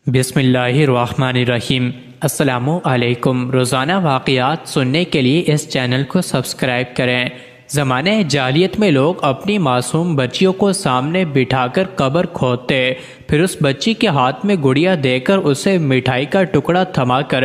بسم اللہ الرحمن الرحیم۔ السلام علیکم۔ روزانہ واقعات سننے کے لیے اس چینل کو سبسکرائب کریں۔ زمانہ جاہلیت میں لوگ اپنی معصوم بچیوں کو سامنے بٹھا کر قبر کھودتے، پھر اس بچی کے ہاتھ میں گڑیا دے کر اسے مٹھائی کا ٹکڑا تھما کر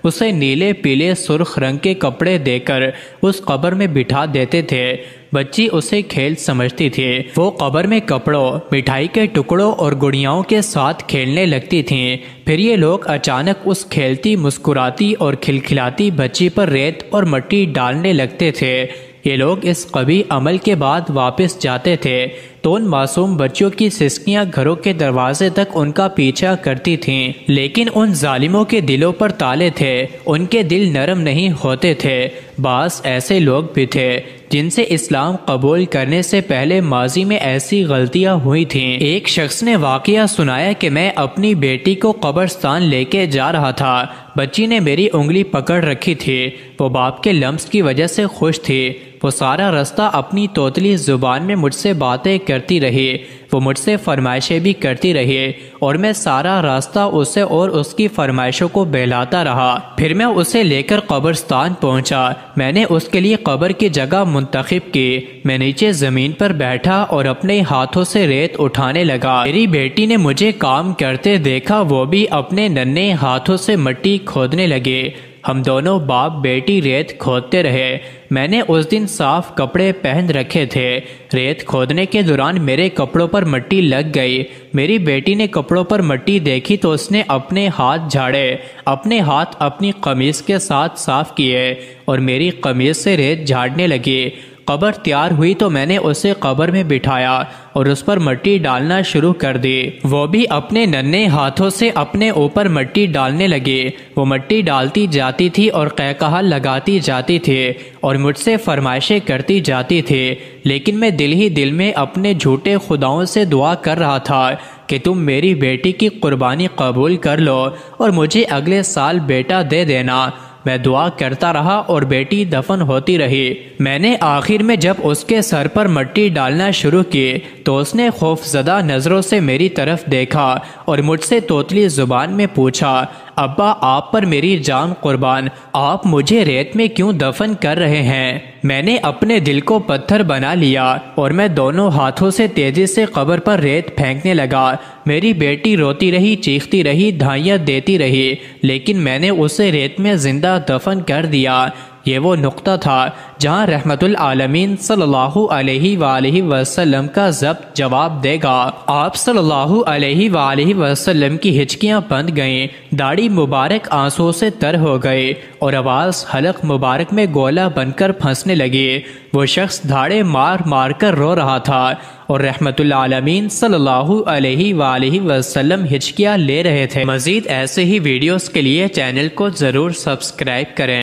اسے نیلے پیلے سرخ رنگ کے کپڑے دے کر اس قبر میں بٹھا دیتے تھے۔ بچی اسے کھیل سمجھتی تھی۔ وہ قبر میں کپڑوں، مٹھائی کے ٹکڑوں اور گڑیاؤں کے ساتھ کھیلنے لگتی تھیں۔ پھر یہ لوگ اچانک اس کھیلتی، مسکراتی اور کھلکھلاتی بچی پر ریت اور مٹی ڈالنے لگتے تھے۔ یہ لوگ اس قبیح عمل کے بعد واپس جاتے تھے تو ان معصوم بچیوں کی سسکیاں گھروں کے دروازے تک ان کا پیچھا کرتی تھیں، لیکن ان ظالموں کے دلوں پر تالے تھے، ان کے دل نرم نہیں ہوتے تھے۔ بعض ایسے لوگ بھی تھے جن سے اسلام قبول کرنے سے پہلے ماضی میں ایسی غلطیاں ہوئی تھیں۔ ایک شخص نے واقعہ سنایا کہ میں اپنی بیٹی کو قبرستان لے کے جا رہا تھا۔ بچی نے میری انگلی پکڑ رکھی تھی۔ وہ باپ کے لمس کی وجہ سے خوش تھی۔ وہ سارا راستہ اپنی توتلی زبان میں مجھ سے باتیں کرتی رہی۔ وہ مجھ سے فرمائشیں بھی کرتی رہی اور میں سارا راستہ اسے اور اس کی فرمائشوں کو بہلاتا رہا۔ پھر میں اسے لے کر قبرستان پہنچا۔ میں نے اس کے لیے قبر کی جگہ منتخب کی۔ میں نیچے زمین پر بیٹھا اور اپنے ہاتھوں سے ریت اٹھانے لگا۔ میری بیٹی نے مجھے کام کرتے دیکھا، وہ بھی اپنے ننھے ہاتھوں سے مٹی کھودنے لگے۔ ہم دونوں باپ بیٹی ریت کھودتے رہے۔ میں نے اس دن صاف کپڑے پہن رکھے تھے۔ ریت کھودنے کے دوران میرے کپڑوں پر مٹی لگ گئی۔ میری بیٹی نے کپڑوں پر مٹی دیکھی تو اس نے اپنے ہاتھ جھاڑے، اپنے ہاتھ اپنی قمیص کے ساتھ صاف کیے اور میری قمیص سے ریت جھاڑنے لگی۔ قبر تیار ہوئی تو میں نے اسے قبر میں بٹھایا اور اس پر مٹی ڈالنا شروع کر دی۔ وہ بھی اپنے ننھے ہاتھوں سے اپنے اوپر مٹی ڈالنے لگی۔ وہ مٹی ڈالتی جاتی تھی اور قہقہا لگاتی جاتی تھی اور مجھ سے فرمائشیں کرتی جاتی تھی، لیکن میں دل ہی دل میں اپنے جھوٹے خداؤں سے دعا کر رہا تھا کہ تم میری بیٹی کی قربانی قبول کر لو اور مجھے اگلے سال بیٹا دے دینا۔ میں دعا کرتا رہا اور بیٹی دفن ہوتی رہی۔ میں نے آخر میں جب اس کے سر پر مٹی ڈالنا شروع کی تو اس نے خوفزدہ نظروں سے میری طرف دیکھا اور مجھ سے توتلی زبان میں پوچھا، ابا آپ پر میری جان قربان، آپ مجھے ریت میں کیوں دفن کر رہے ہیں؟ میں نے اپنے دل کو پتھر بنا لیا اور میں دونوں ہاتھوں سے تیزی سے قبر پر ریت پھینکنے لگا۔ میری بیٹی روتی رہی، چیختی رہی، دھائیاں دیتی رہی، لیکن میں نے اسے ریت میں زندہ دفن کر دیا۔ یہ وہ نقطہ تھا جہاں رحمت العالمین صلی اللہ علیہ وآلہ وسلم کا ضبط جواب دے گا۔ آپ صلی اللہ علیہ وآلہ وسلم کی ہچکیاں بند گئیں، داڑھی مبارک آنسوں سے تر ہو گئی اور آواز حلق مبارک میں گولا بن کر پھنسنے لگی۔ وہ شخص دھاڑے مار مار کر رو رہا تھا اور رحمت العالمین صلی اللہ علیہ وآلہ وسلم ہچکیاں لے رہے تھے۔ مزید ایسے ہی ویڈیوز کے لیے چینل کو ضرور سبسکرائب کریں۔